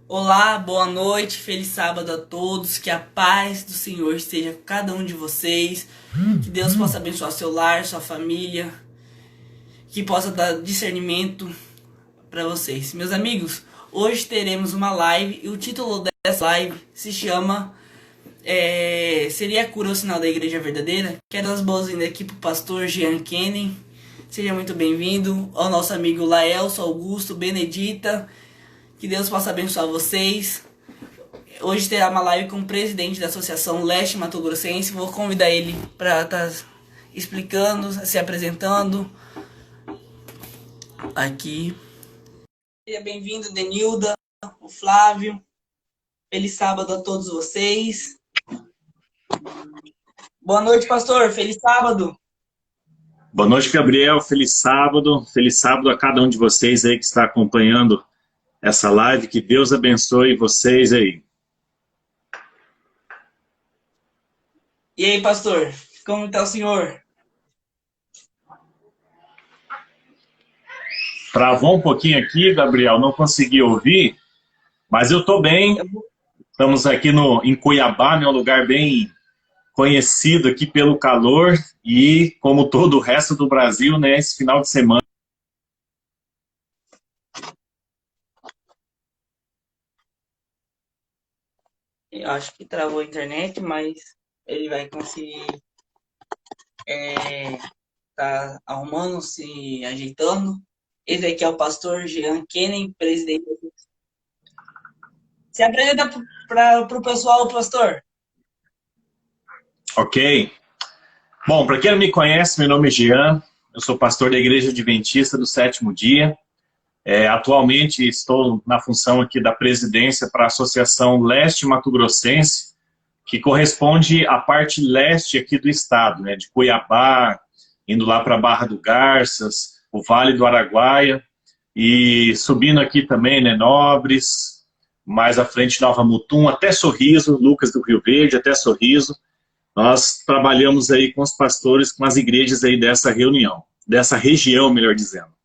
Olá, boa noite, feliz sábado a todos, que a paz do Senhor esteja com cada um de vocês, que Deus possa abençoar seu lar, sua família, que possa dar discernimento para vocês. Meus amigos, hoje teremos uma live e o título dessa live se chama Seria a cura o sinal da igreja verdadeira? Quero as boas-vindas aqui pro pastor Jean Kenny. Seja muito bem-vindo ao nosso amigo Laelso, Augusto, Benedita. Que Deus possa abençoar vocês. Hoje terá uma live com o presidente da Associação Leste Mato Grossense. Vou convidar ele para estar explicando, se apresentando aqui. Seja bem-vindo, Denilda, o Flávio. Feliz sábado a todos vocês. Boa noite, pastor. Feliz sábado. Boa noite, Gabriel. Feliz sábado. Feliz sábado a cada um de vocês aí que está acompanhando essa live. Que Deus abençoe vocês aí. E aí, pastor? Como está o senhor? Travou um pouquinho aqui, Gabriel. Não consegui ouvir, mas eu estou bem. Estamos aqui em Cuiabá, né, um lugar bem conhecido aqui pelo calor. E, como todo o resto do Brasil, né, esse final de semana. Eu acho que travou a internet, mas ele vai conseguir tá arrumando, se ajeitando. Esse aqui é o pastor Jean Kenny, presidente. Se apresenta para o pessoal, pastor. Ok. Bom, para quem não me conhece, meu nome é Jean. Eu sou pastor da Igreja Adventista do Sétimo Dia. Atualmente estou na função aqui da presidência para a Associação Leste Mato Grossense, que corresponde à parte leste aqui do estado, né, de Cuiabá, indo lá para Barra do Garças, o Vale do Araguaia, e subindo aqui também, né, Nobres, mais à frente Nova Mutum, até Sorriso, Lucas do Rio Verde, até Sorriso. Nós trabalhamos aí com os pastores, com as igrejas aí dessa região, melhor dizendo.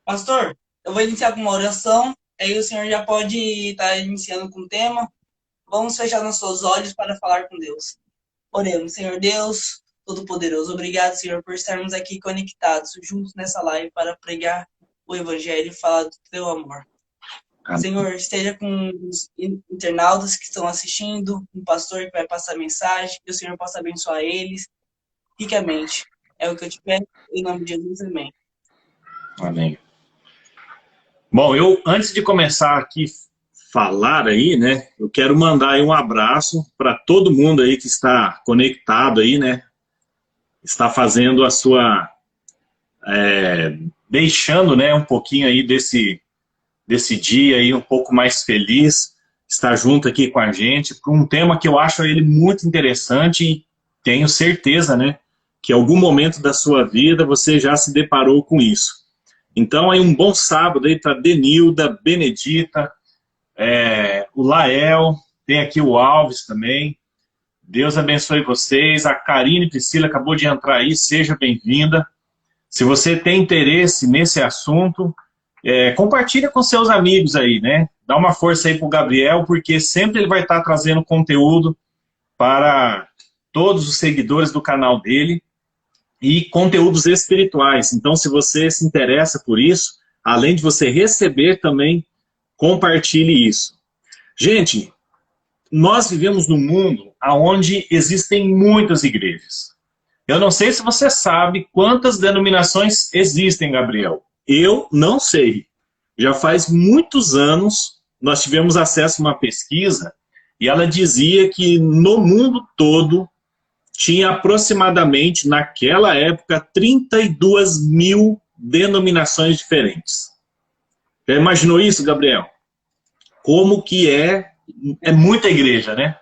Pastor, eu vou iniciar com uma oração, aí o senhor já pode estar iniciando com o tema. Vamos fechar nossos olhos para falar com Deus. Oremos, Senhor Deus, Todo-Poderoso. Obrigado, Senhor, por estarmos aqui conectados, juntos nessa live para pregar o Evangelho e falar do teu amor. Amém. Senhor, esteja com os internautas que estão assistindo, um pastor que vai passar mensagem, que o Senhor possa abençoar eles ricamente. É o que eu te peço, em nome de Jesus, amém. Amém. Bom, antes de começar aqui falar aí, né, eu quero mandar aí um abraço para todo mundo aí que está conectado aí, né, está fazendo a sua, deixando, né, um pouquinho aí desse dia aí um pouco mais feliz, estar junto aqui com a gente, por um tema que eu acho ele muito interessante e tenho certeza, né, que em algum momento da sua vida você já se deparou com isso. Então, aí um bom sábado aí para Denilda, Benedita, o Lael, tem aqui o Alves também. Deus abençoe vocês. A Karine Priscila acabou de entrar aí, seja bem-vinda. Se você tem interesse nesse assunto, compartilha com seus amigos aí, né? Dá uma força aí pro Gabriel, porque sempre ele vai estar trazendo conteúdo para todos os seguidores do canal dele. E conteúdos espirituais. Então, se você se interessa por isso, além de você receber também, compartilhe isso. Gente, nós vivemos num mundo onde existem muitas igrejas. Eu não sei se você sabe quantas denominações existem, Gabriel. Eu não sei. Já faz muitos anos, nós tivemos acesso a uma pesquisa e ela dizia que no mundo todo tinha aproximadamente, naquela época, 32 mil denominações diferentes. Já imaginou isso, Gabriel? Como que é muita igreja, né?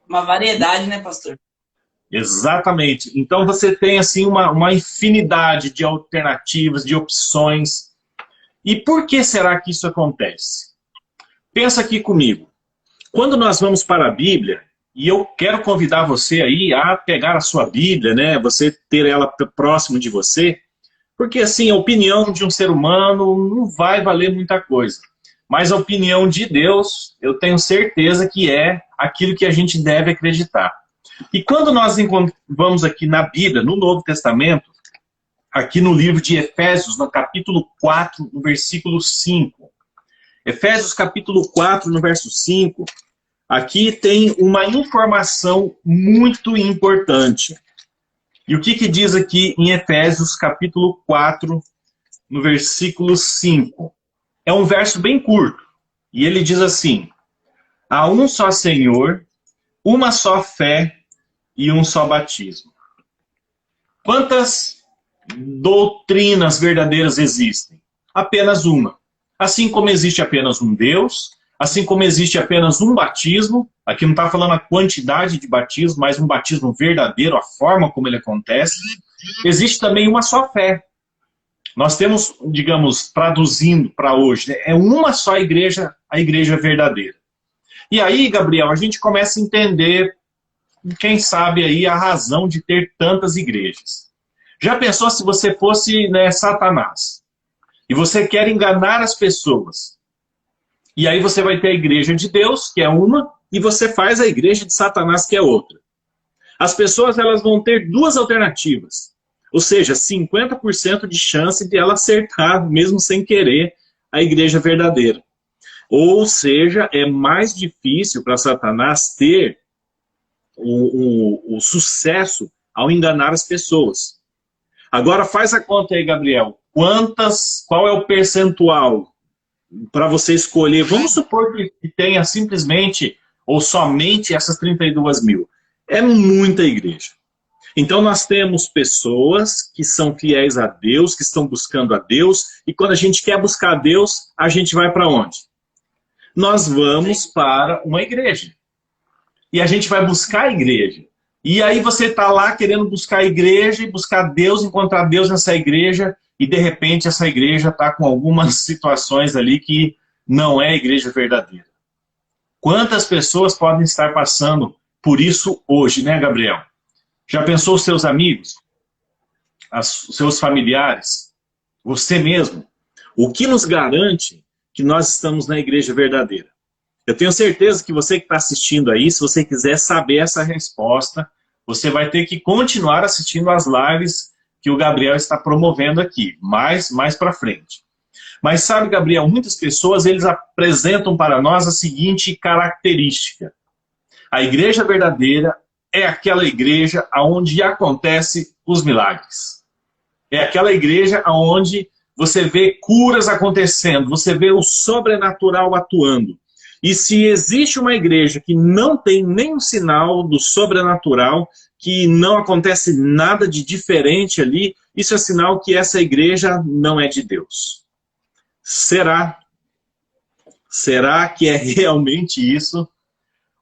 Uma variedade, né, pastor? Exatamente. Então você tem assim uma infinidade de alternativas, de opções. E por que será que isso acontece? Pensa aqui comigo. Quando nós vamos para a Bíblia, e eu quero convidar você aí a pegar a sua Bíblia, né? Você ter ela próximo de você, Porque assim, a opinião de um ser humano não vai valer muita coisa. Mas a opinião de Deus, eu tenho certeza que é aquilo que a gente deve acreditar. E quando nós vamos aqui na Bíblia, no Novo Testamento, aqui no livro de Efésios, no capítulo 4, no versículo 5. Efésios capítulo 4, no verso 5, aqui tem uma informação muito importante. E o que diz aqui em Efésios capítulo 4, no versículo 5? É um verso bem curto. E ele diz assim: há um só Senhor, uma só fé e um só batismo. Quantas doutrinas verdadeiras existem? Apenas uma. Assim como existe apenas um Deus, assim como existe apenas um batismo, aqui não está falando a quantidade de batismo, mas um batismo verdadeiro, a forma como ele acontece, existe também uma só fé. Nós temos, digamos, traduzindo para hoje, né, é uma só igreja, a igreja verdadeira. E aí, Gabriel, a gente começa a entender, quem sabe aí, a razão de ter tantas igrejas. Já pensou se você fosse, né, Satanás? E você quer enganar as pessoas. E aí você vai ter a igreja de Deus, que é uma, e você faz a igreja de Satanás, que é outra. As pessoas, elas vão ter duas alternativas. Ou seja, 50% de chance de ela acertar, mesmo sem querer, a igreja verdadeira. Ou seja, é mais difícil para Satanás ter o sucesso ao enganar as pessoas. Agora faz a conta aí, Gabriel. Qual é o percentual para você escolher? Vamos supor que tenha simplesmente ou somente essas 32 mil. É muita igreja. Então nós temos pessoas que são fiéis a Deus, que estão buscando a Deus, e quando a gente quer buscar a Deus, a gente vai para onde? Nós vamos para uma igreja. E a gente vai buscar a igreja. E aí você está lá querendo buscar a igreja e buscar Deus, encontrar Deus nessa igreja, e de repente essa igreja está com algumas situações ali que não é a igreja verdadeira. Quantas pessoas podem estar passando por isso hoje, né, Gabriel? Já pensou os seus amigos, os seus familiares, você mesmo? O que nos garante que nós estamos na igreja verdadeira? Eu tenho certeza que você que está assistindo aí, se você quiser saber essa resposta, você vai ter que continuar assistindo as lives que o Gabriel está promovendo aqui, mais para frente. Mas sabe, Gabriel, muitas pessoas, eles apresentam para nós a seguinte característica. A igreja verdadeira é aquela igreja onde acontecem os milagres. É aquela igreja onde você vê curas acontecendo, você vê o sobrenatural atuando. E se existe uma igreja que não tem nenhum sinal do sobrenatural, que não acontece nada de diferente ali, isso é sinal que essa igreja não é de Deus. Será? Será que é realmente isso?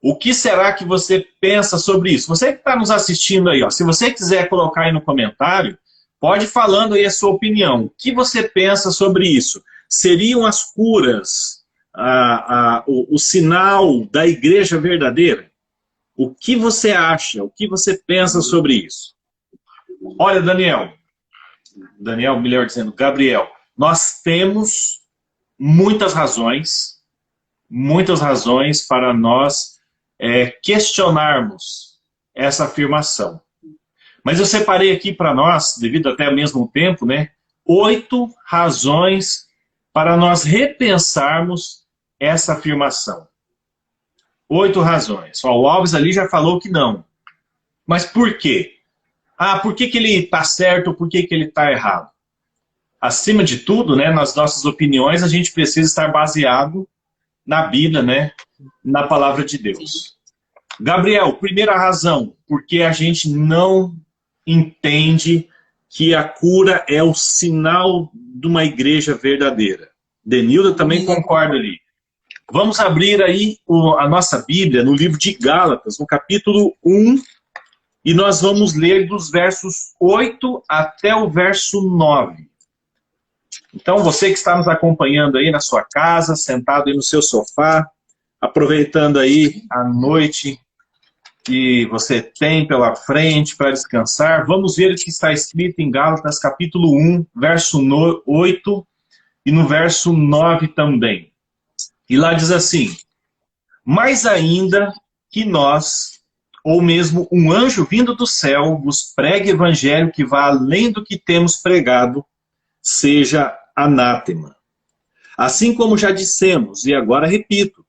O que será que você pensa sobre isso? Você que está nos assistindo aí, ó, se você quiser colocar aí no comentário, pode falando aí a sua opinião. O que você pensa sobre isso? Seriam as curas o sinal da igreja verdadeira? O que você acha? O que você pensa sobre isso? Olha, Daniel, melhor dizendo, Gabriel, nós temos muitas razões para nós questionarmos essa afirmação. Mas eu separei aqui para nós, devido até ao mesmo tempo, né, 8 razões para nós repensarmos essa afirmação. 8 razões. Ó, o Alves ali já falou que não. Mas por quê? Por que ele está certo ou por que ele está errado? Acima de tudo, né, nas nossas opiniões, a gente precisa estar baseado na Bíblia, né, na palavra de Deus. Gabriel, primeira razão, porque a gente não entende que a cura é o sinal de uma igreja verdadeira. Denilda também concorda ali. Vamos abrir aí a nossa Bíblia no livro de Gálatas, no capítulo 1, e nós vamos ler dos versos 8 até o verso 9. Então, você que está nos acompanhando aí na sua casa, sentado aí no seu sofá, aproveitando aí a noite que você tem pela frente para descansar, vamos ver o que está escrito em Gálatas capítulo 1, verso 8 e no verso 9 também. E lá diz assim: mais ainda que nós, ou mesmo um anjo vindo do céu, vos pregue evangelho que vá além do que temos pregado, seja anátema. Assim como já dissemos, e agora repito,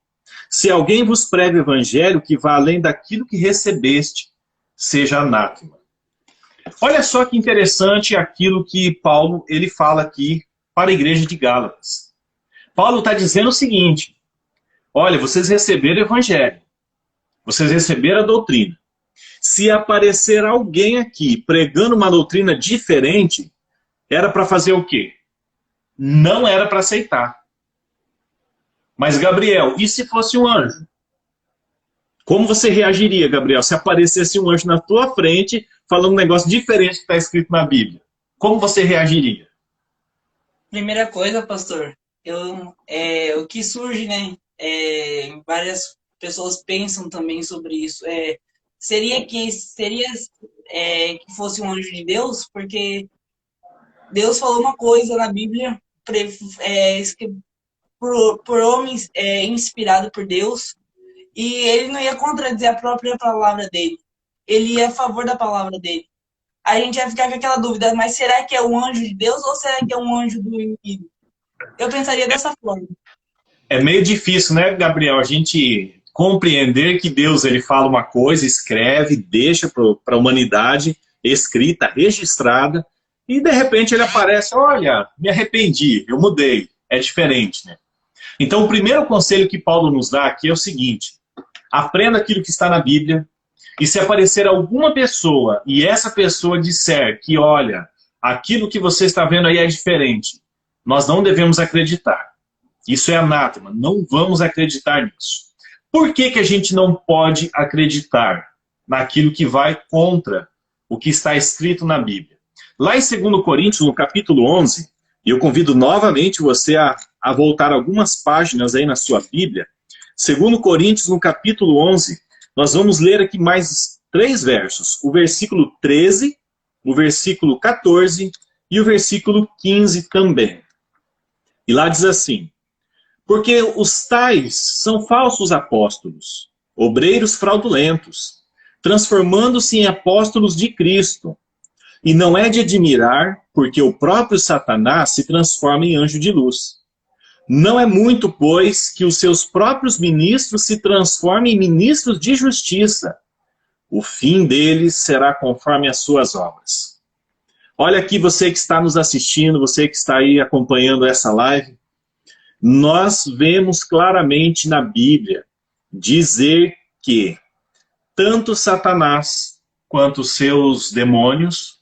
se alguém vos prega o evangelho que vá além daquilo que recebeste, seja anátema. Olha só que interessante aquilo que Paulo ele fala aqui para a igreja de Gálatas. Paulo está dizendo o seguinte: olha, vocês receberam o evangelho, vocês receberam a doutrina. Se aparecer alguém aqui pregando uma doutrina diferente, era para fazer o quê? Não era para aceitar. Mas, Gabriel, e se fosse um anjo? Como você reagiria, Gabriel, se aparecesse um anjo na tua frente falando um negócio diferente que está escrito na Bíblia? Como você reagiria? Primeira coisa, pastor, o que surge, né? Várias pessoas pensam também sobre isso. Seria que fosse um anjo de Deus, porque Deus falou uma coisa na Bíblia por homens inspirado por Deus, e ele não ia contradizer a própria palavra dele. Ele ia a favor da palavra dele. A gente vai ficar com aquela dúvida, mas será que é um anjo de Deus ou será que é um anjo do inimigo? Eu pensaria dessa forma. É meio difícil, né, Gabriel, a gente compreender que Deus ele fala uma coisa, escreve, deixa para a humanidade escrita, registrada, e de repente ele aparece: olha, me arrependi, eu mudei, é diferente, né? Então o primeiro conselho que Paulo nos dá aqui é o seguinte: aprenda aquilo que está na Bíblia, e se aparecer alguma pessoa e essa pessoa disser que, olha, aquilo que você está vendo aí é diferente, nós não devemos acreditar. Isso é anátema, não vamos acreditar nisso. Por que a gente não pode acreditar naquilo que vai contra o que está escrito na Bíblia? Lá em 2 Coríntios, no capítulo 11, e eu convido novamente você a voltar algumas páginas aí na sua Bíblia. 2 Coríntios, no capítulo 11, nós vamos ler aqui mais 3 versos. O versículo 13, o versículo 14 e o versículo 15 também. E lá diz assim: porque os tais são falsos apóstolos, obreiros fraudulentos, transformando-se em apóstolos de Cristo. E não é de admirar, porque o próprio Satanás se transforma em anjo de luz. Não é muito, pois, que os seus próprios ministros se transformem em ministros de justiça. O fim deles será conforme as suas obras. Olha aqui, você que está nos assistindo, você que está aí acompanhando essa live, nós vemos claramente na Bíblia dizer que tanto Satanás quanto os seus demônios,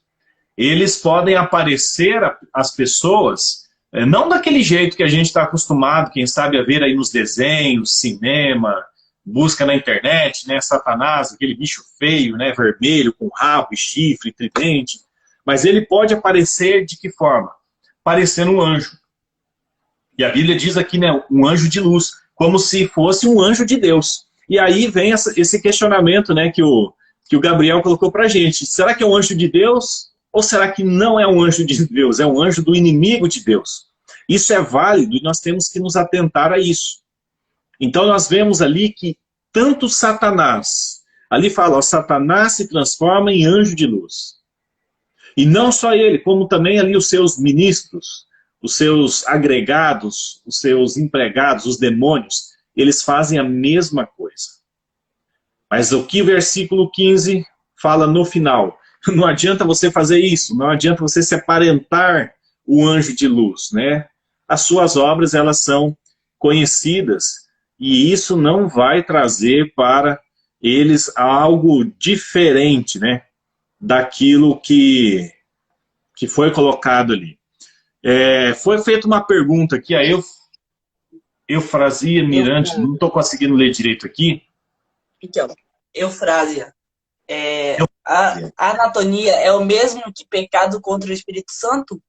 eles podem aparecer às pessoas, não daquele jeito que a gente está acostumado, quem sabe, a ver aí nos desenhos, cinema, busca na internet, né, Satanás, aquele bicho feio, né, vermelho, com rabo e chifre, tridente. Mas ele pode aparecer de que forma? Parecendo um anjo. E a Bíblia diz aqui, né, um anjo de luz, como se fosse um anjo de Deus. E aí vem esse questionamento, né, que o Gabriel colocou pra gente. Será que é um anjo de Deus? Ou será que não é um anjo de Deus? É um anjo do inimigo de Deus? Isso é válido e nós temos que nos atentar a isso. Então nós vemos ali que tanto Satanás, ali fala, ó, Satanás se transforma em anjo de luz. E não só ele, como também ali os seus ministros, os seus agregados, os seus empregados, os demônios, eles fazem a mesma coisa. Mas o que o versículo 15 fala no final? Não adianta você fazer isso, não adianta você se aparentar o anjo de luz, né? As suas obras, elas são conhecidas, e isso não vai trazer para eles algo diferente, né? Daquilo que foi colocado ali. Foi feita uma pergunta aqui, a Eufrasia Mirante, não estou conseguindo ler direito aqui. Então, Eufrásia. A anatomia é o mesmo que pecado contra o Espírito Santo?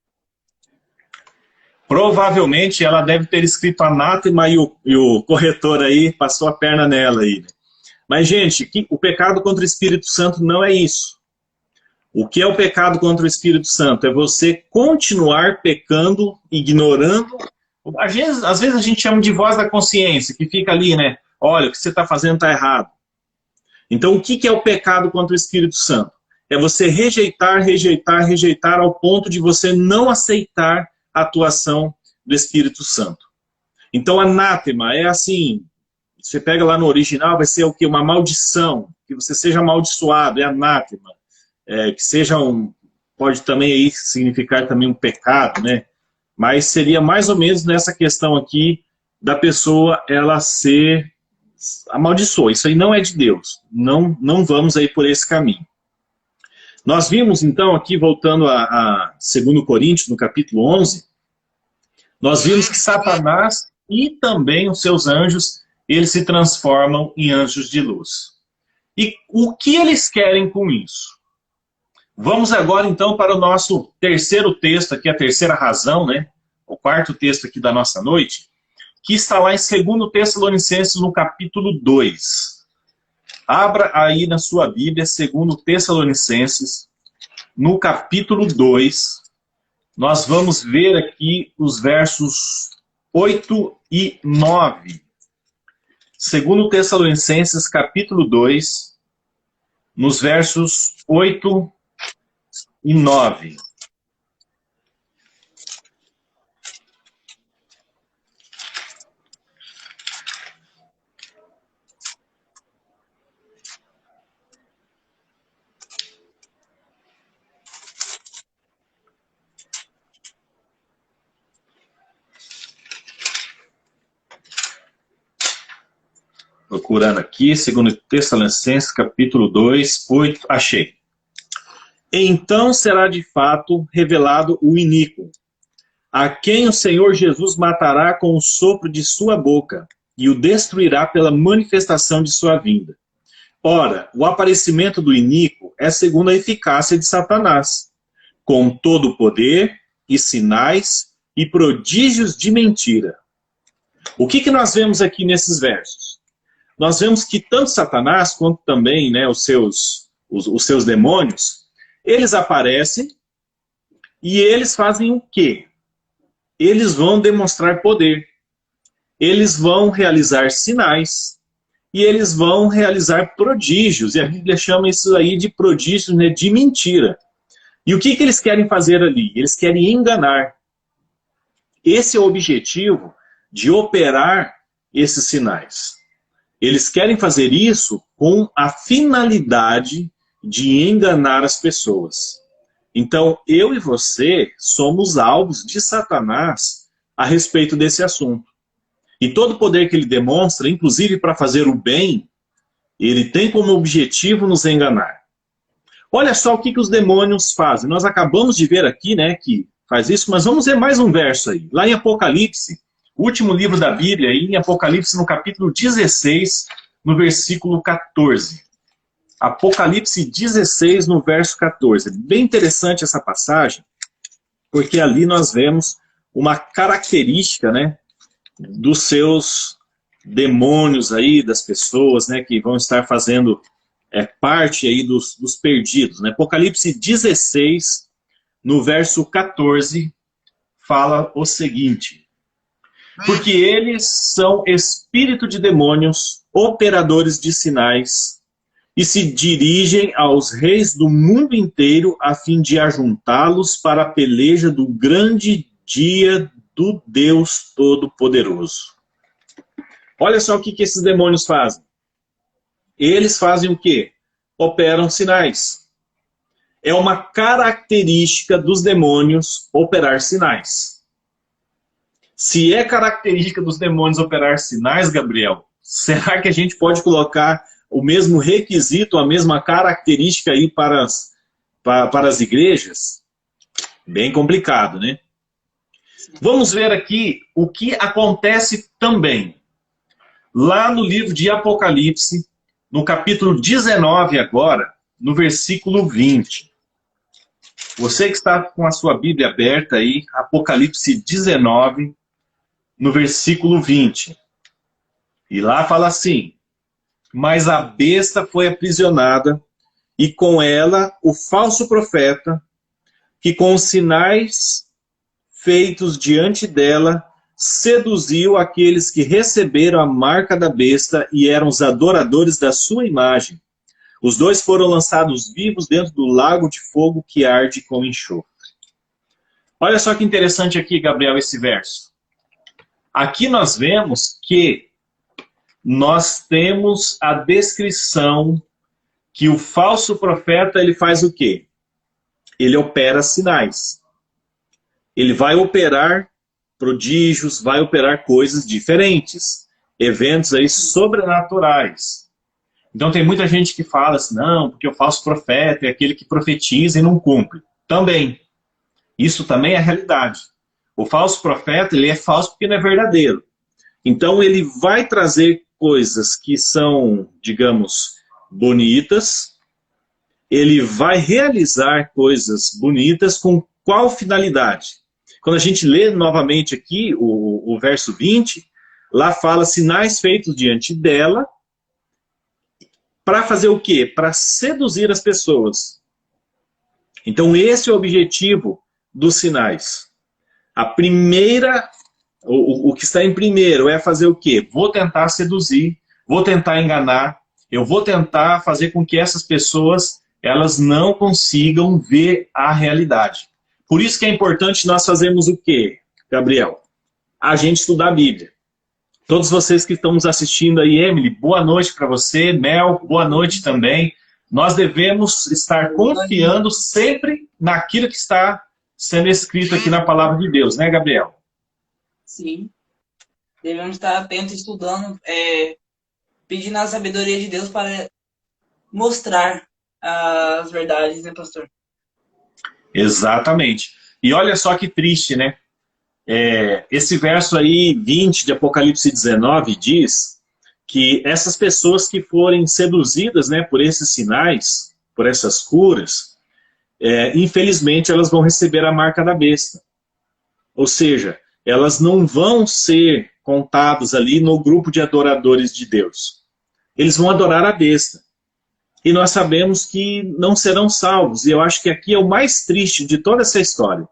Provavelmente ela deve ter escrito anátema e o corretor aí passou a perna nela aí. Mas, gente, o pecado contra o Espírito Santo não é isso. O que é o pecado contra o Espírito Santo? É você continuar pecando, ignorando. Às vezes a gente chama de voz da consciência, que fica ali, né? Olha, o que você está fazendo está errado. Então, o que é o pecado contra o Espírito Santo? É você rejeitar, rejeitar, rejeitar ao ponto de você não aceitar a atuação do Espírito Santo. Então, anátema é assim, você pega lá no original, vai ser o quê? Uma maldição, que você seja amaldiçoado, é anátema. Que seja pode também aí significar também um pecado, né? Mas seria mais ou menos nessa questão aqui da pessoa ela ser amaldiçoa. Isso aí não é de Deus. Não vamos aí por esse caminho. Nós vimos então aqui, voltando a 2 Coríntios, no capítulo 11, nós vimos que Satanás e também os seus anjos, eles se transformam em anjos de luz. E o que eles querem com isso? Vamos agora, então, para o nosso terceiro texto aqui, a terceira razão, né? O quarto texto aqui da nossa noite, que está lá em 2 Tessalonicenses, no capítulo 2. Abra aí na sua Bíblia, 2 Tessalonicenses, no capítulo 2. Nós vamos ver aqui os versos 8 e 9. 2 Tessalonicenses, capítulo 2, nos versos 8 e 9. Procurando aqui, 2 Tessalonicenses, capítulo 2, 8, achei. Então será de fato revelado o iníquo, a quem o Senhor Jesus matará com o sopro de sua boca, e o destruirá pela manifestação de sua vinda. Ora, o aparecimento do iníquo é segundo a eficácia de Satanás, com todo o poder e sinais e prodígios de mentira. O que nós vemos aqui nesses versos? Nós vemos que tanto Satanás quanto também, né, os seus demônios, eles aparecem e eles fazem o quê? Eles vão demonstrar poder. Eles vão realizar sinais e eles vão realizar prodígios. E a Bíblia chama isso aí de prodígios, né, de mentira. E o que eles querem fazer ali? Eles querem enganar. Esse é o objetivo de operar esses sinais. Eles querem fazer isso com a finalidade de enganar as pessoas. Então, eu e você somos alvos de Satanás a respeito desse assunto. E todo o poder que ele demonstra, inclusive para fazer o bem, ele tem como objetivo nos enganar. Olha só o que os demônios fazem. Nós acabamos de ver aqui, né, que faz isso, mas vamos ver mais um verso aí. Lá em Apocalipse, o último livro da Bíblia, aí, em Apocalipse, no capítulo 16, no versículo 14. Apocalipse 16, no verso 14. Bem interessante essa passagem, porque ali nós vemos uma característica, né, dos seus demônios aí, das pessoas, né, que vão estar fazendo parte aí dos perdidos, né? Apocalipse 16, no verso 14, fala o seguinte: porque eles são espírito de demônios, operadores de sinais, e se dirigem aos reis do mundo inteiro a fim de ajuntá-los para a peleja do grande dia do Deus Todo-Poderoso. Olha só o que esses demônios fazem. Eles fazem o quê? Operam sinais. É uma característica dos demônios operar sinais. Se é característica dos demônios operar sinais, Gabriel, será que a gente pode colocar o mesmo requisito, a mesma característica aí para as igrejas? Bem complicado, né? Vamos ver aqui o que acontece também. Lá no livro de Apocalipse, no capítulo 19 agora, no versículo 20. Você que está com a sua Bíblia aberta aí, Apocalipse 19, no versículo 20. E lá fala assim: mas a besta foi aprisionada, e com ela o falso profeta, que com os sinais feitos diante dela, seduziu aqueles que receberam a marca da besta e eram os adoradores da sua imagem. Os dois foram lançados vivos dentro do lago de fogo que arde com enxofre. Olha só que interessante aqui, Gabriel, esse verso. Aqui nós vemos que nós temos a descrição que o falso profeta, ele faz o quê? Ele opera sinais. Ele vai operar prodígios, vai operar coisas diferentes, eventos aí sobrenaturais. Então tem muita gente que fala assim, não, porque o falso profeta é aquele que profetiza e não cumpre. Também. Isso também é realidade. O falso profeta, ele é falso porque não é verdadeiro. Então ele vai trazer coisas que são, digamos, bonitas, ele vai realizar coisas bonitas com qual finalidade? Quando a gente lê novamente aqui o verso 20, lá fala sinais feitos diante dela, para fazer o quê? Para seduzir as pessoas. Então esse é o objetivo dos sinais. A primeira, o que está em primeiro é fazer o quê? Vou tentar seduzir, vou tentar enganar, eu vou tentar fazer com que essas pessoas elas não consigam ver a realidade. Por isso que é importante nós fazermos o quê, Gabriel? A gente estudar a Bíblia. Todos vocês que estão nos assistindo aí, Emily, boa noite para você, Mel, boa noite também. Nós devemos estar confiando sempre naquilo que está sendo escrito aqui na palavra de Deus, né, Gabriel? Sim. Devemos estar atentos, estudando, pedindo a sabedoria de Deus para mostrar as verdades, né, pastor? Exatamente. E olha só que triste, né? Esse verso aí, 20 de Apocalipse 19, diz que essas pessoas que forem seduzidas, né, por esses sinais, por essas curas, infelizmente elas vão receber a marca da besta. Ou seja, elas não vão ser contadas ali no grupo de adoradores de Deus. Eles vão adorar a besta. E nós sabemos que não serão salvos. E eu acho que aqui é o mais triste de toda essa história.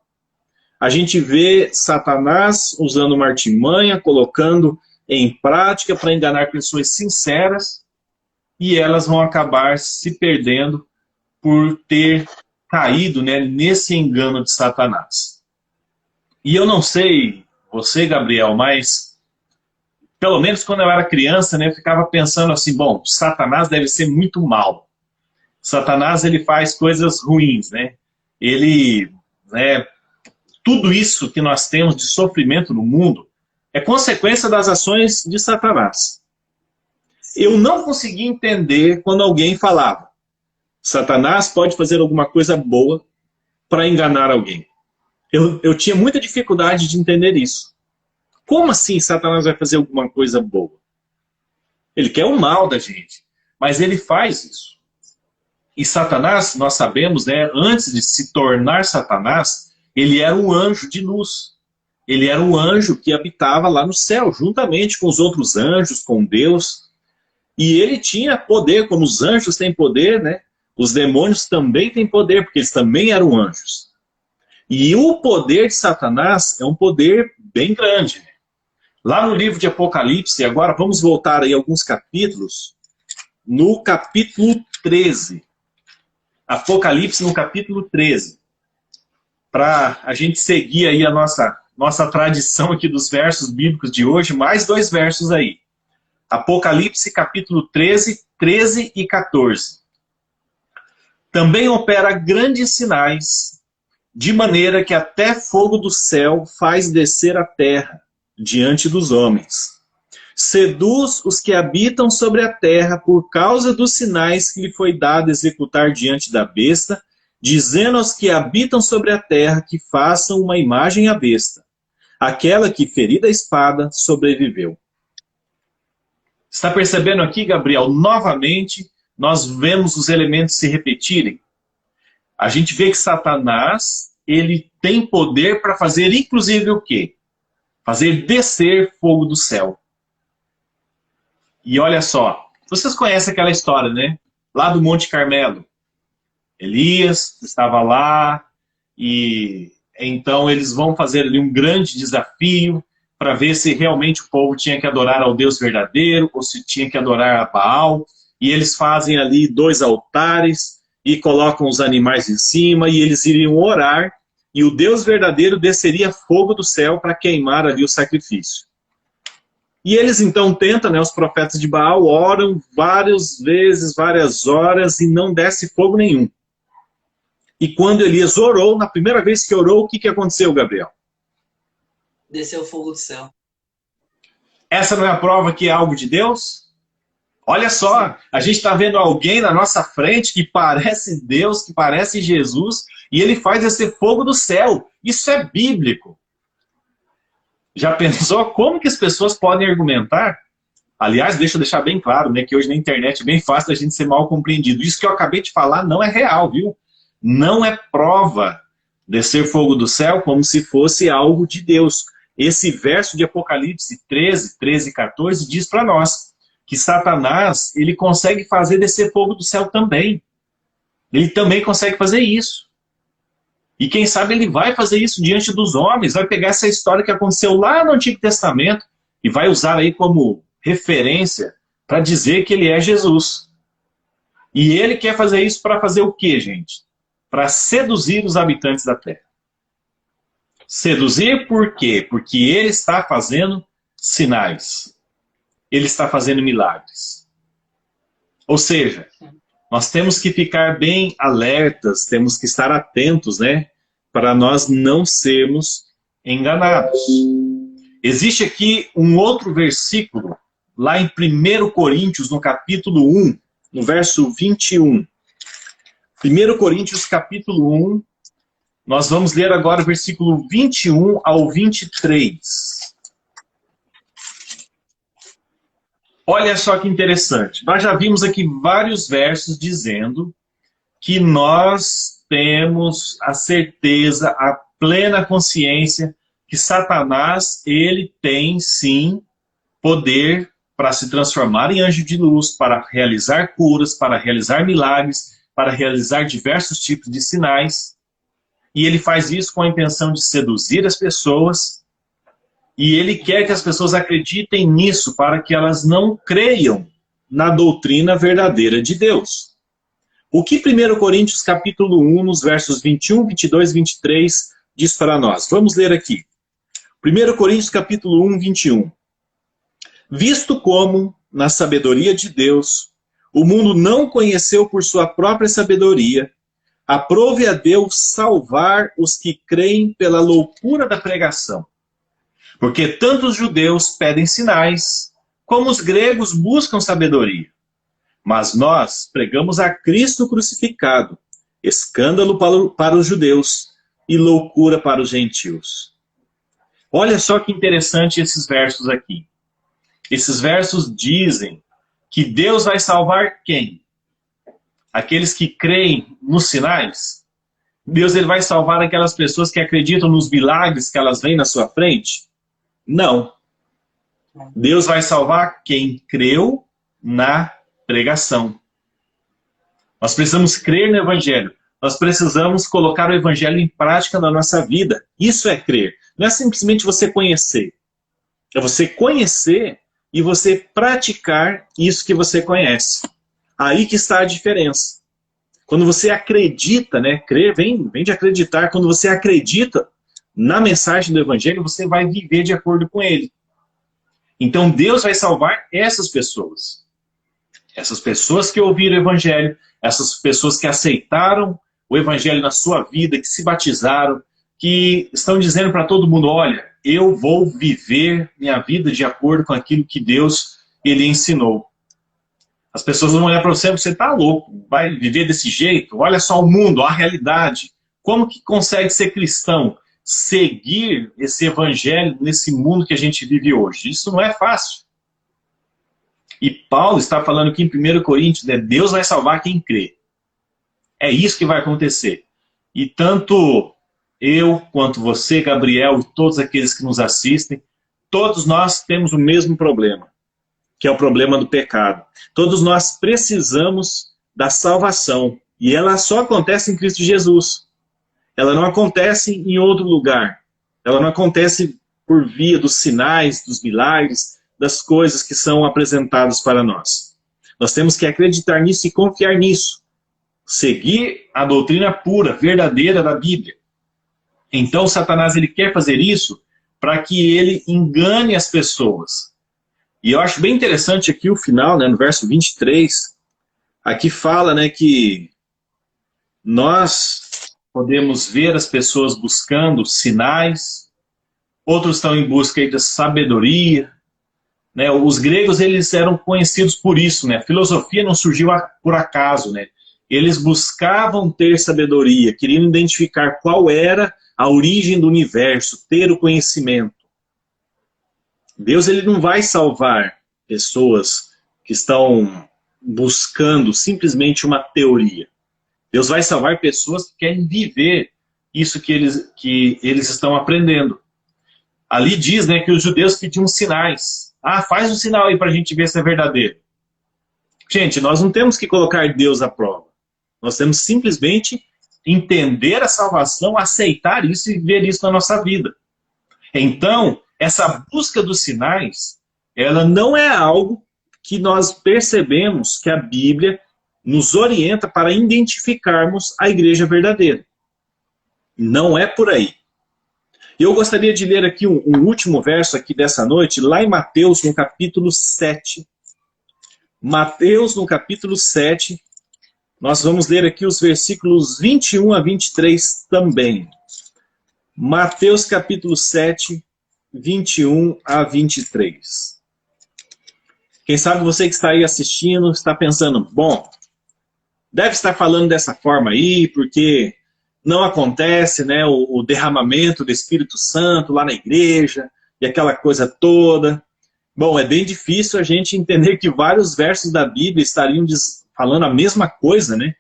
A gente vê Satanás usando uma artimanha, colocando em prática para enganar pessoas sinceras, e elas vão acabar se perdendo por ter caído, né, nesse engano de Satanás. E eu não sei, você, Gabriel, mas pelo menos quando eu era criança, né, eu ficava pensando assim, bom, Satanás deve ser muito mal. Satanás, ele faz coisas ruins, né? Ele, né, tudo isso que nós temos de sofrimento no mundo é consequência das ações de Satanás. Eu não conseguia entender quando alguém falava, Satanás pode fazer alguma coisa boa para enganar alguém. Eu tinha muita dificuldade de entender isso. Como assim Satanás vai fazer alguma coisa boa? Ele quer o mal da gente, mas ele faz isso. E Satanás, nós sabemos, né, antes de se tornar Satanás, ele era um anjo de luz. Ele era um anjo que habitava lá no céu, juntamente com os outros anjos, com Deus. E ele tinha poder, como os anjos têm poder, né? Os demônios também têm poder, porque eles também eram anjos. E o poder de Satanás é um poder bem grande. Lá no livro de Apocalipse, agora vamos voltar aí alguns capítulos, no capítulo 13. Apocalipse no capítulo 13. Para a gente seguir aí a nossa tradição aqui dos versos bíblicos de hoje, mais 2 versos aí. Apocalipse capítulo 13, 13 e 14. Também opera grandes sinais, de maneira que até fogo do céu faz descer a terra diante dos homens. Seduz os que habitam sobre a terra por causa dos sinais que lhe foi dado executar diante da besta, dizendo aos que habitam sobre a terra que façam uma imagem à besta, aquela que, ferida a espada, sobreviveu. Está percebendo aqui, Gabriel? Novamente, nós vemos os elementos se repetirem. A gente vê que Satanás, ele tem poder para fazer, inclusive, o quê? Fazer descer fogo do céu. E olha só, Vocês conhecem aquela história, né? Lá do Monte Carmelo. Elias estava lá e então eles vão fazer ali um grande desafio para ver se realmente o povo tinha que adorar ao Deus verdadeiro ou se tinha que adorar a Baal. E eles fazem ali 2 altares e colocam os animais em cima e eles iriam orar e o Deus verdadeiro desceria fogo do céu para queimar ali o sacrifício. E eles então tentam, né, os profetas de Baal oram várias vezes, várias horas e não desce fogo nenhum. E quando Elias orou, na primeira vez que orou, o que aconteceu, Gabriel? Desceu o fogo do céu. Essa não é a prova que é algo de Deus? Olha só, a gente está vendo alguém na nossa frente que parece Deus, que parece Jesus, e ele faz esse fogo do céu. Isso é bíblico. Já pensou como que as pessoas podem argumentar? Aliás, deixa eu deixar bem claro, né, que hoje na internet é bem fácil a gente ser mal compreendido. Isso que eu acabei de falar não é real, viu? Não é prova descer fogo do céu como se fosse algo de Deus. Esse verso de Apocalipse 13 e 14 diz para nós que Satanás, ele consegue fazer descer fogo do céu também. Ele também consegue fazer isso. E quem sabe ele vai fazer isso diante dos homens, vai pegar essa história que aconteceu lá no Antigo Testamento e vai usar aí como referência para dizer que ele é Jesus. E ele quer fazer isso para fazer o quê, gente? Para seduzir os habitantes da terra. Seduzir por quê? Porque ele está fazendo sinais. Ele está fazendo milagres. Ou seja, nós temos que ficar bem alertas, temos que estar atentos, né? Para nós não sermos enganados. Existe aqui um outro versículo, lá em 1 Coríntios, no capítulo 1, no verso 21. 1 Coríntios, capítulo 1, nós vamos ler agora o versículo 21 ao 23. Olha só que interessante. Nós já vimos aqui vários versos dizendo que nós temos a certeza, a plena consciência que Satanás, ele tem sim poder para se transformar em anjo de luz, para realizar curas, para realizar milagres, para realizar diversos tipos de sinais. E ele faz isso com a intenção de seduzir as pessoas. E ele quer que as pessoas acreditem nisso para que elas não creiam na doutrina verdadeira de Deus. O que 1 Coríntios capítulo 1, nos versos 21, 22 e 23 diz para nós? Vamos ler aqui. 1 Coríntios capítulo 1, 21. Visto como, na sabedoria de Deus, o mundo não conheceu por sua própria sabedoria, aprove a Deus salvar os que creem pela loucura da pregação. Porque tanto os judeus pedem sinais, como os gregos buscam sabedoria. Mas nós pregamos a Cristo crucificado, escândalo para os judeus e loucura para os gentios. Olha só que interessante esses versos aqui. Esses versos dizem que Deus vai salvar quem? Aqueles que creem nos sinais? Deus ele vai salvar aquelas pessoas que acreditam nos milagres que elas veem na sua frente? Não. Deus vai salvar quem creu na pregação. Nós precisamos crer no Evangelho. Nós precisamos colocar o Evangelho em prática na nossa vida. Isso é crer. Não é simplesmente você conhecer. É você conhecer e você praticar isso que você conhece. Aí que está a diferença. Quando você acredita, né? Crer vem de acreditar. Quando você acredita na mensagem do Evangelho, você vai viver de acordo com ele. Então Deus vai salvar essas pessoas. Essas pessoas que ouviram o Evangelho, essas pessoas que aceitaram o Evangelho na sua vida, que se batizaram, que estão dizendo para todo mundo, olha, eu vou viver minha vida de acordo com aquilo que Deus ele ensinou. As pessoas vão olhar para você e você está louco, vai viver desse jeito? Olha só o mundo, a realidade. Como que consegue ser cristão? Seguir esse Evangelho nesse mundo que a gente vive hoje? Isso não é fácil. E Paulo está falando aqui em 1 Coríntios, né, Deus vai salvar quem crê. É isso que vai acontecer. E tanto eu, quanto você, Gabriel, e todos aqueles que nos assistem, todos nós temos o mesmo problema. que é o problema do pecado. Todos nós precisamos da salvação, e ela só acontece em Cristo Jesus. Ela não acontece em outro lugar. Ela não acontece por via dos sinais, dos milagres, das coisas que são apresentadas para nós. Nós temos que acreditar nisso e confiar nisso. Seguir a doutrina pura, verdadeira da Bíblia. Então, Satanás ele quer fazer isso para que ele engane as pessoas. E eu acho bem interessante aqui o final, né, no verso 23, aqui fala, né, que nós podemos ver as pessoas buscando sinais, outros estão em busca aí da sabedoria, né? Os gregos eles eram conhecidos por isso, né? A filosofia não surgiu por acaso, né? Eles buscavam ter sabedoria, queriam identificar qual era a origem do universo, ter o conhecimento. Deus ele não vai salvar pessoas que estão buscando simplesmente uma teoria. Deus vai salvar pessoas que querem viver isso que eles estão aprendendo. Ali diz, né, que os judeus pediam sinais. Ah, faz um sinal aí para a gente ver se é verdadeiro. Gente, nós não temos que colocar Deus à prova. Nós temos simplesmente entender a salvação, aceitar isso e ver isso na nossa vida. Então, essa busca dos sinais, ela não é algo que nós percebemos que a Bíblia nos orienta para identificarmos a igreja verdadeira. Não é por aí. Eu gostaria de ler aqui um último verso aqui dessa noite, lá em Mateus, no capítulo 7. Mateus, no capítulo 7, nós vamos ler aqui os versículos 21 a 23 também. Mateus, capítulo 7, 21 a 23. Quem sabe você que está aí assistindo, está pensando, bom, deve estar falando dessa forma aí, porque não acontece, né, o derramamento do Espírito Santo lá na igreja, e aquela coisa toda. Bom, é bem difícil a gente entender que vários versos da Bíblia estariam falando a mesma coisa, né?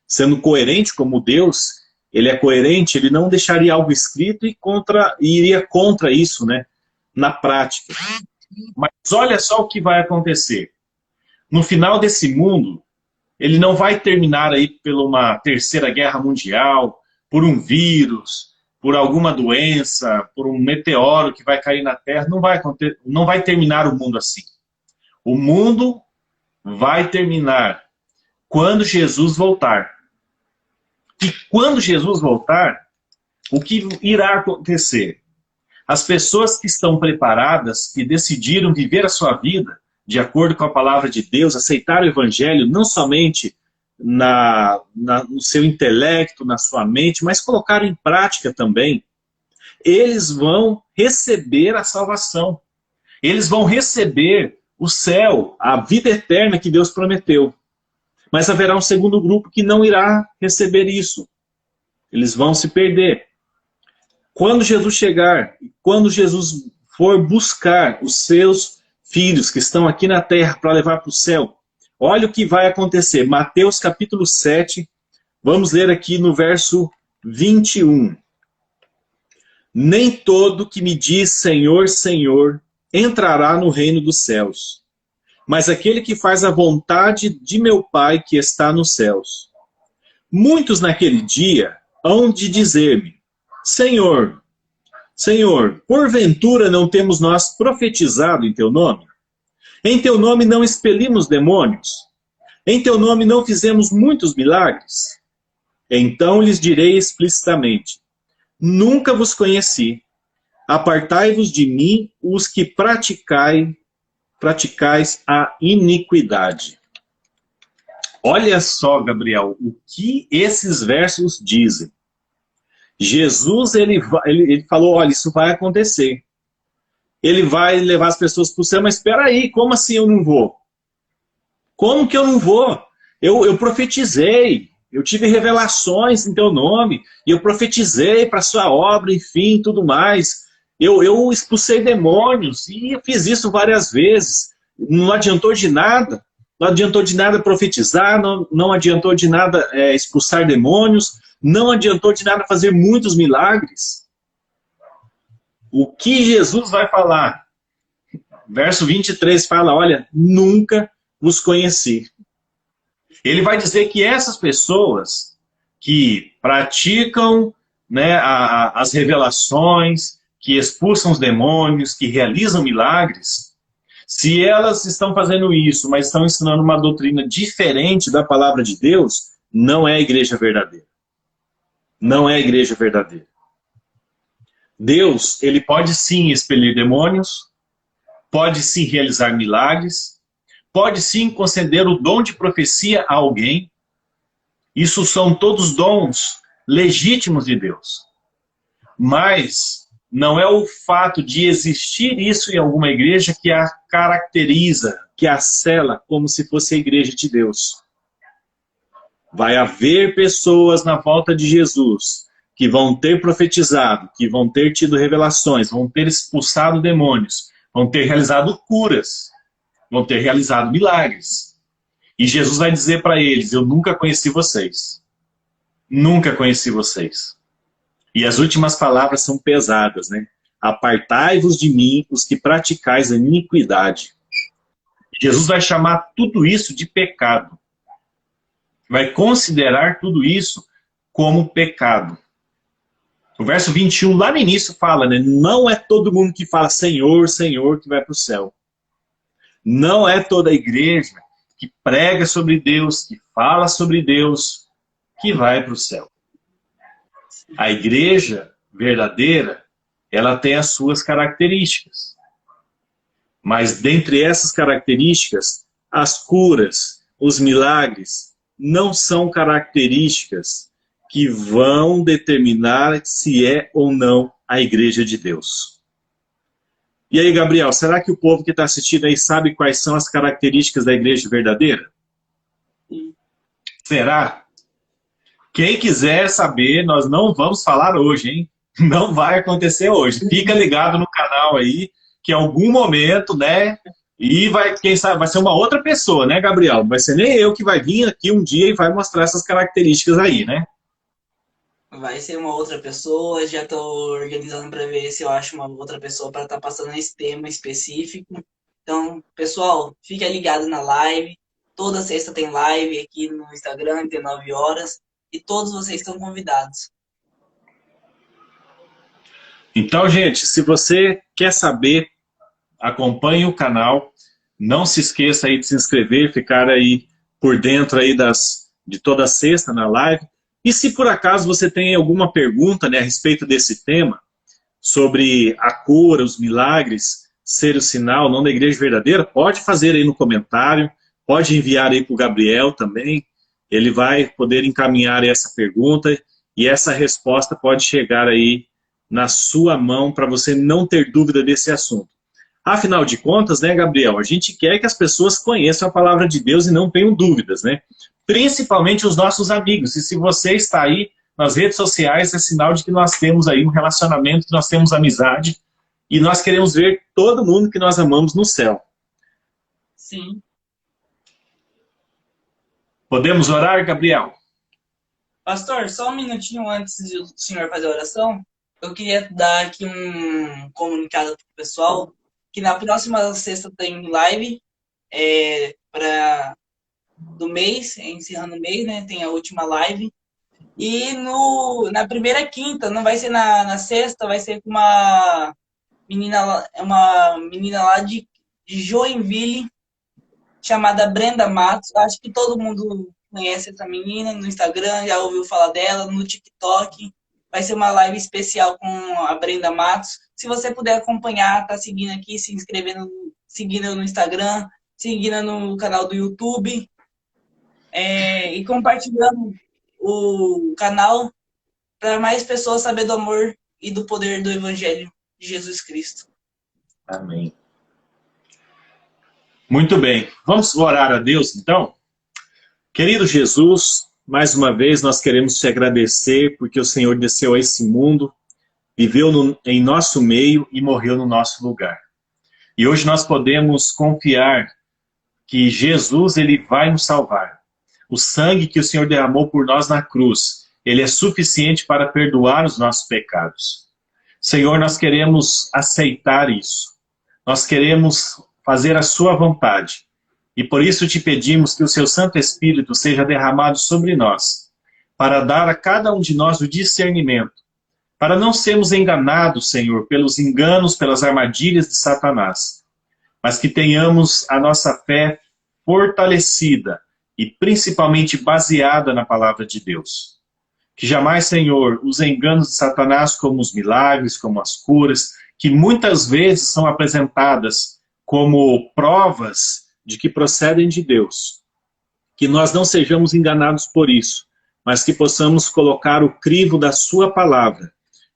Sendo coerente como Deus, ele é coerente, ele não deixaria algo escrito e iria contra isso, né? Na prática. Mas olha só o que vai acontecer. No final desse mundo, ele não vai terminar aí por uma terceira guerra mundial, por um vírus, por alguma doença, por um meteoro que vai cair na Terra. Não vai terminar o mundo assim. O mundo vai terminar quando Jesus voltar. E quando Jesus voltar, o que irá acontecer? As pessoas que estão preparadas, que decidiram viver a sua vida de acordo com a palavra de Deus, aceitar o Evangelho, não somente no seu intelecto, na sua mente, mas colocar em prática também, eles vão receber a salvação. Eles vão receber o céu, a vida eterna que Deus prometeu. Mas haverá um segundo grupo que não irá receber isso. Eles vão se perder. Quando Jesus chegar, quando Jesus for buscar os seus filhos que estão aqui na terra para levar para o céu, olha o que vai acontecer. Mateus capítulo 7, vamos ler aqui no verso 21. Nem todo que me diz Senhor, Senhor, entrará no reino dos céus, mas aquele que faz a vontade de meu Pai que está nos céus. Muitos naquele dia hão de dizer-me, Senhor, Senhor, porventura não temos nós profetizado em teu nome? Em teu nome não expelimos demônios? Em teu nome não fizemos muitos milagres? Então lhes direi explicitamente, nunca vos conheci. Apartai-vos de mim os que praticais a iniquidade. Olha só, Gabriel, o que esses versos dizem. Jesus, ele falou, olha, isso vai acontecer. Ele vai levar as pessoas para o céu, mas espera aí, como assim eu não vou? Como que eu não vou? Eu profetizei, eu tive revelações em teu nome, e eu profetizei para a sua obra, enfim, tudo mais. Eu expulsei demônios, e eu fiz isso várias vezes. Não adiantou de nada. Não adiantou de nada profetizar, não adiantou de nada expulsar demônios, não adiantou de nada fazer muitos milagres. O que Jesus vai falar? Verso 23 fala, olha, nunca vos conheci. Ele vai dizer que essas pessoas que praticam, né, as revelações, que expulsam os demônios, que realizam milagres, se elas estão fazendo isso, mas estão ensinando uma doutrina diferente da palavra de Deus, não é a igreja verdadeira. Não é a igreja verdadeira. Deus, ele pode sim expelir demônios, pode sim realizar milagres, pode sim conceder o dom de profecia a alguém. Isso são todos dons legítimos de Deus. Mas não é o fato de existir isso em alguma igreja que a caracteriza, que a sela como se fosse a igreja de Deus. Vai haver pessoas na volta de Jesus que vão ter profetizado, que vão ter tido revelações, vão ter expulsado demônios, vão ter realizado curas, vão ter realizado milagres. E Jesus vai dizer para eles, eu nunca conheci vocês. Nunca conheci vocês. E as últimas palavras são pesadas, né? Apartai-vos de mim, os que praticais a iniquidade. Jesus vai chamar tudo isso de pecado. Vai considerar tudo isso como pecado. O verso 21, lá no início, fala, né? Não é todo mundo que fala Senhor, Senhor, que vai para o céu. Não é toda a igreja que prega sobre Deus, que fala sobre Deus, que vai para o céu. A igreja verdadeira, ela tem as suas características. Mas dentre essas características, as curas, os milagres, não são características que vão determinar se é ou não a igreja de Deus. E aí, Gabriel, será que o povo que está assistindo aí sabe quais são as características da igreja verdadeira? Sim. Será? Quem quiser saber, nós não vamos falar hoje, hein? Não vai acontecer hoje. Fica ligado no canal aí, que em algum momento, né? E vai, quem sabe, vai ser uma outra pessoa, né, Gabriel? Não vai ser nem eu que vai vir aqui um dia e vai mostrar essas características aí, né? Vai ser uma outra pessoa, já estou organizando para ver se eu acho uma outra pessoa para estar passando esse tema específico. Então, pessoal, fica ligado na live. Toda sexta tem live aqui no Instagram, 19 horas. E todos vocês estão convidados. Então, gente, se você quer saber, acompanhe o canal. Não se esqueça aí de se inscrever, ficar aí por dentro aí de toda sexta na live. E se por acaso você tem alguma pergunta, né, a respeito desse tema, sobre a cura, os milagres, ser o sinal, não da igreja verdadeira, pode fazer aí no comentário, pode enviar aí para o Gabriel também, ele vai poder encaminhar essa pergunta e essa resposta pode chegar aí na sua mão para você não ter dúvida desse assunto. Afinal de contas, né, Gabriel, a gente quer que as pessoas conheçam a palavra de Deus e não tenham dúvidas, né? Principalmente os nossos amigos. E se você está aí nas redes sociais, é sinal de que nós temos aí um relacionamento, que nós temos amizade e nós queremos ver todo mundo que nós amamos no céu. Sim. Podemos orar, Gabriel? Pastor, só um minutinho antes do senhor fazer a oração, eu queria dar aqui um comunicado para o pessoal, que na próxima sexta tem live do mês, encerrando o mês, né? Tem a última live. E na primeira quinta, não vai ser na sexta, vai ser com uma menina lá de Joinville, chamada Brenda Matos. Acho que todo mundo conhece essa menina no Instagram, já ouviu falar dela, no TikTok. Vai ser uma live especial com a Brenda Matos. Se você puder acompanhar, tá seguindo aqui, se inscrevendo, seguindo no Instagram, seguindo no canal do YouTube, e compartilhando o canal para mais pessoas saber do amor e do poder do Evangelho de Jesus Cristo. Amém. Muito bem. Vamos orar a Deus, então? Querido Jesus, mais uma vez nós queremos te agradecer porque o Senhor desceu a esse mundo, viveu em nosso meio e morreu no nosso lugar. E hoje nós podemos confiar que Jesus, ele vai nos salvar. O sangue que o Senhor derramou por nós na cruz, ele é suficiente para perdoar os nossos pecados. Senhor, nós queremos aceitar isso. nós queremos fazer a sua vontade. E por isso te pedimos que o seu Santo Espírito seja derramado sobre nós, para dar a cada um de nós o discernimento, para não sermos enganados, Senhor, pelos enganos, pelas armadilhas de Satanás, mas que tenhamos a nossa fé fortalecida e principalmente baseada na palavra de Deus. Que jamais, Senhor, os enganos de Satanás, como os milagres, como as curas, que muitas vezes são apresentadas como provas de que procedem de Deus, que nós não sejamos enganados por isso, mas que possamos colocar o crivo da sua palavra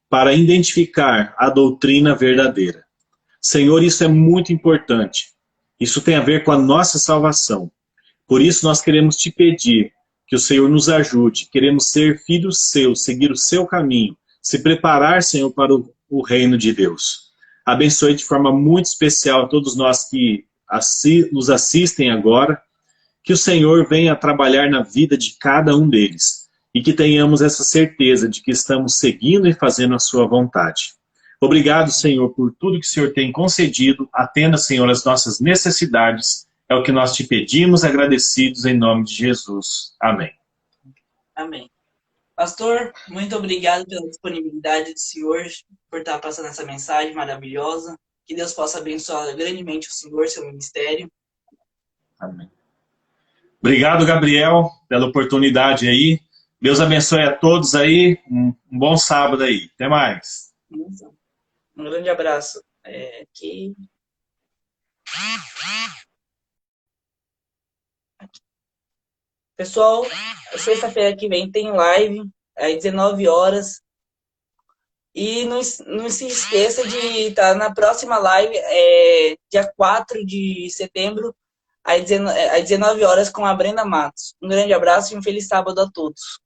para identificar a doutrina verdadeira. Senhor, isso é muito importante. Isso tem a ver com a nossa salvação. Por isso nós queremos te pedir que o Senhor nos ajude. Queremos ser filhos seus, seguir o seu caminho, se preparar, Senhor, para o reino de Deus. Abençoe de forma muito especial a todos nós que nos assistem agora. Que o Senhor venha trabalhar na vida de cada um deles e que tenhamos essa certeza de que estamos seguindo e fazendo a sua vontade. Obrigado, Senhor, por tudo que o Senhor tem concedido. Atenda, Senhor, as nossas necessidades. É o que nós te pedimos, agradecidos em nome de Jesus. Amém. Amém. Pastor, muito obrigado pela disponibilidade do Senhor, por estar passando essa mensagem maravilhosa. Que Deus possa abençoar grandemente o Senhor, seu ministério. Amém. Obrigado, Gabriel, pela oportunidade aí. Deus abençoe a todos aí. Um bom sábado aí. Até mais. Um grande abraço. Pessoal, sexta-feira que vem tem live, às 19 horas. E não se esqueça de estar na próxima live, dia 4 de setembro, às 19 horas, com a Brenda Matos. Um grande abraço e um feliz sábado a todos.